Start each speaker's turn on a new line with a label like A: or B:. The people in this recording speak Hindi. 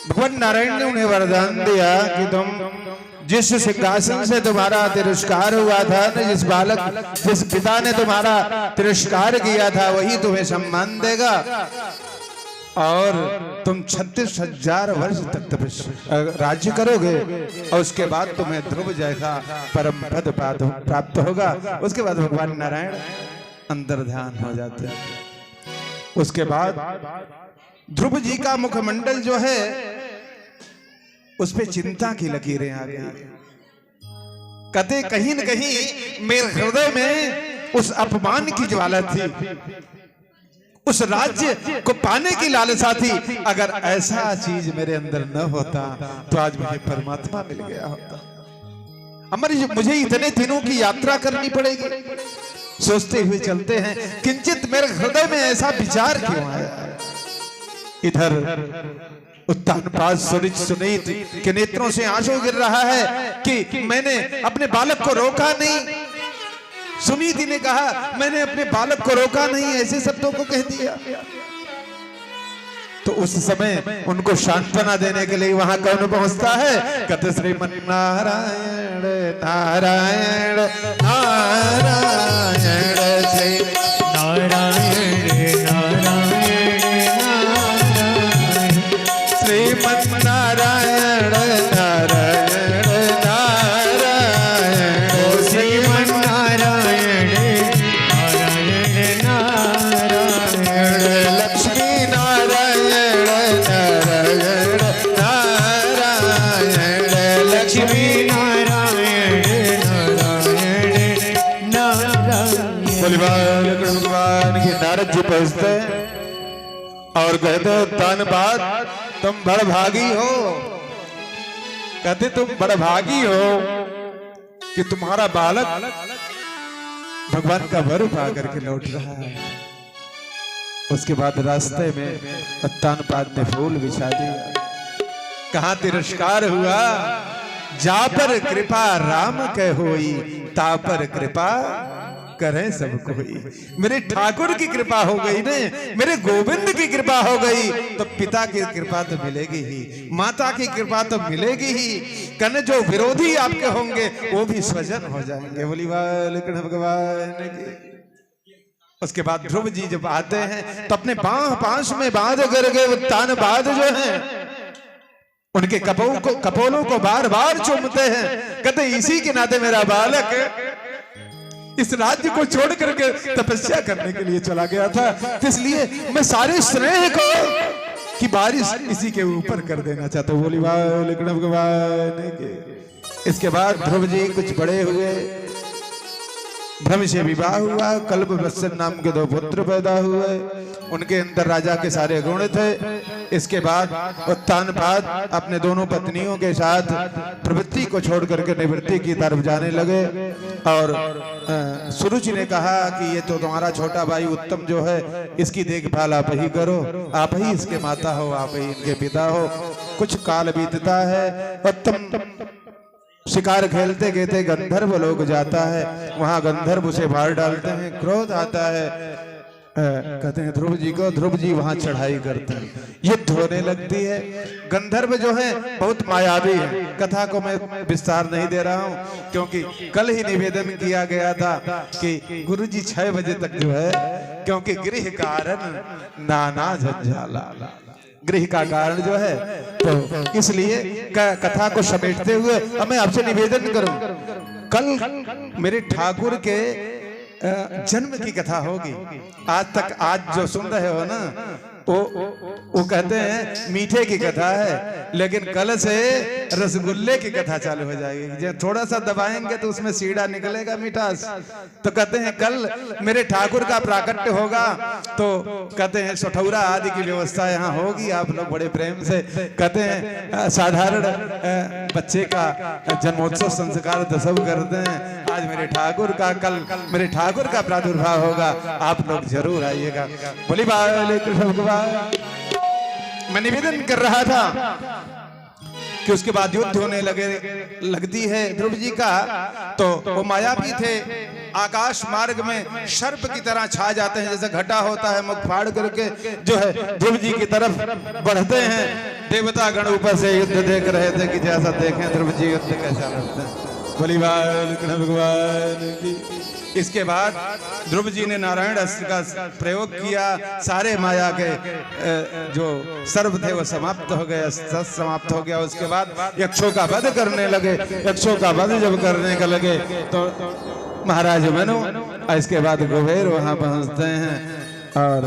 A: भगवान नारायण ने उन्हें वरदान दिया कि तुम जिस सिंहासन से तुम्हारा तिरस्कार हुआ था न, जिस पिता ने तुम्हारा तिरस्कार किया था वही तुम्हें सम्मान देगा और तुम 36,000 वर्ष तक राज्य करोगे और उसके बाद तुम्हें ध्रुव जैसा परम पद प्राप्त होगा। उसके बाद भगवान नारायण अंतर्ध्यान हो जाते हैं। उसके बाद ध्रुव जी का मुखमंडल जो है उस पे चिंता की लकीरें आ गई। कहते कहीं न कहीं मेरे हृदय में उस अपमान की ज्वाला थी, उस राज्य को पाने की लालसा थी। अगर ऐसा चीज मेरे अंदर न होता तो आज मुझे परमात्मा मिल गया होता। मुझे इतने दिनों की यात्रा करनी पड़ेगी। सोचते हुए चलते हैं, किंचित मेरे हृदय में ऐसा विचार क्यों आया। इधर उत्तानपाद सुनीत के नेत्रों से आंसू गिर रहा है कि मैंने अपने बालक को रोका नहीं। सुनीति ने कहा मैंने अपने बालक को रोका नहीं, ऐसे शब्दों को कह दिया। तो उस समय उनको सांत्वना देने के लिए वहां कौन पहुंचता है। कहते श्रीमन नारायण नारायण नारायण श्री नारायण श्रीमन नारायण नारायण नारायण श्रीमन नारायण नारायण नारायण लक्ष्मी नारायण नारायण नारायण लक्ष्मी नारायण नारायण नारायण। भगवान की नारद जी पहुंचते और कहते धन्यवाद तुम बड़भागी हो। कहते तुम बड़भागी हो कि तुम्हारा बालक भगवान का वर पा करके लौट रहा है। उसके बाद रास्ते में उत्तानपाद ने फूल बिछा दिया। कहां तिरस्कार हुआ। जा पर कृपा राम के होई, ता पर कृपा करें सब कोई। मेरे ठाकुर की कृपा हो गई ने, मेरे गोविंद की कृपा हो गई तो पिता की कृपा तो मिलेगी ही, माता की कृपा तो मिलेगी ही। कने जो विरोधी आपके होंगे वो भी स्वजन हो जाएंगे। बोली बालकृष्ण भगवान की। उसके बाद ध्रुव जी जब आते हैं तो अपने पांच में बांध करके उत्तानपाद जो है उनके कपोलों को बार बार चूमते हैं। कहते इसी के नाते मेरा बालक इस राज्य को छोड़ करके तपस्या करने के लिए चला गया था, इसलिए मैं सारे स्नेह को की बारिश इसी के ऊपर कर देना चाहता हूँ। बोली बालकृष्ण भगवान के। इसके बाद ध्रुव जी कुछ बड़े हुए, भ्रम से विवाह हुआ, कल्पवत्सन नाम के 2 पुत्र पैदा हुए। उनके अंदर राजा के सारे गुण थे। इसके बाद उत्तानपाद अपने दोनों पत्नियों के साथ प्रवृत्ति को छोड़ करके निवृत्ति की तरफ जाने लगे। और सुरुचि ने कहा कि ये तो तुम्हारा छोटा भाई उत्तम जो है इसकी देखभाल आप ही करो, आप ही इसके माता हो, आप ही इनके पिता हो। कुछ काल बीतता है, उत्तम शिकार खेलते खेलते गंधर्व लोग जाता है, वहां गंधर्व उसे मार डालते हैं। क्रोध आता है, कहते हैं ध्रुव जी वहां चढ़ाई करते हैं, युद्ध होने लगती है। गंधर्व जो है बहुत मायावी है। कथा को मैं विस्तार नहीं दे रहा हूं क्योंकि कल ही निवेदन किया गया था कि गुरुजी 6 बजे तक जो है, क्योंकि गृह कारण नाना झंझाला, गृह का कारण जो है तो इसलिए कथा को समेटते हुए अब मैं आपसे निवेदन करूं, कल मेरे ठाकुर के जन्म की कथा होगी। आज जो सुन रहे हो ना वो कहते हैं मीठे की कथा है, लेकिन कल से रसगुल्ले की कथा चालू हो जाएगी। जब थोड़ा सा दबाएंगे तो उसमें सीढ़ा निकलेगा मिठास। तो कहते हैं कल मेरे ठाकुर का प्राकट्य होगा, तो कहते हैं सठौरा आदि की व्यवस्था यहाँ होगी। आप लोग बड़े प्रेम से कहते हैं साधारण बच्चे का जन्मोत्सव संस्कार तो सब करते हैं। आज मेरे ठाकुर का, कल मेरे ठाकुर का प्रादुर्भाव होगा, आप लोग जरूर आइएगा। बोली बालकृष्ण भगवान। मैं निवेदन कर रहा था कि उसके बाद युद्ध होने लगती है ध्रुव जी का, तो वो मायावी थे। आकाश मार्ग में सर्प की तरह छा जाते हैं, जैसे घटा होता है, मुख फाड़ करके जो है ध्रुव जी की तरफ बढ़ते हैं। देवता गण ऊपर से युद्ध देख रहे थे कि जैसा देखें ध्रुव जी युद्ध कैसा लगता है। बोली कृष्ण भगवान की। इसके बाद ध्रुव जी ने नारायण अस्त्र का प्रयोग किया, सारे माया के जो सर्व थे वो समाप्त हो गए, अस्त्र समाप्त हो गया। उसके बाद यक्षों का वध करने लगे। यक्षों का वध जब करने का लगे तो महाराज मनु, इसके बाद कुबेर वहां पहुंचते हैं और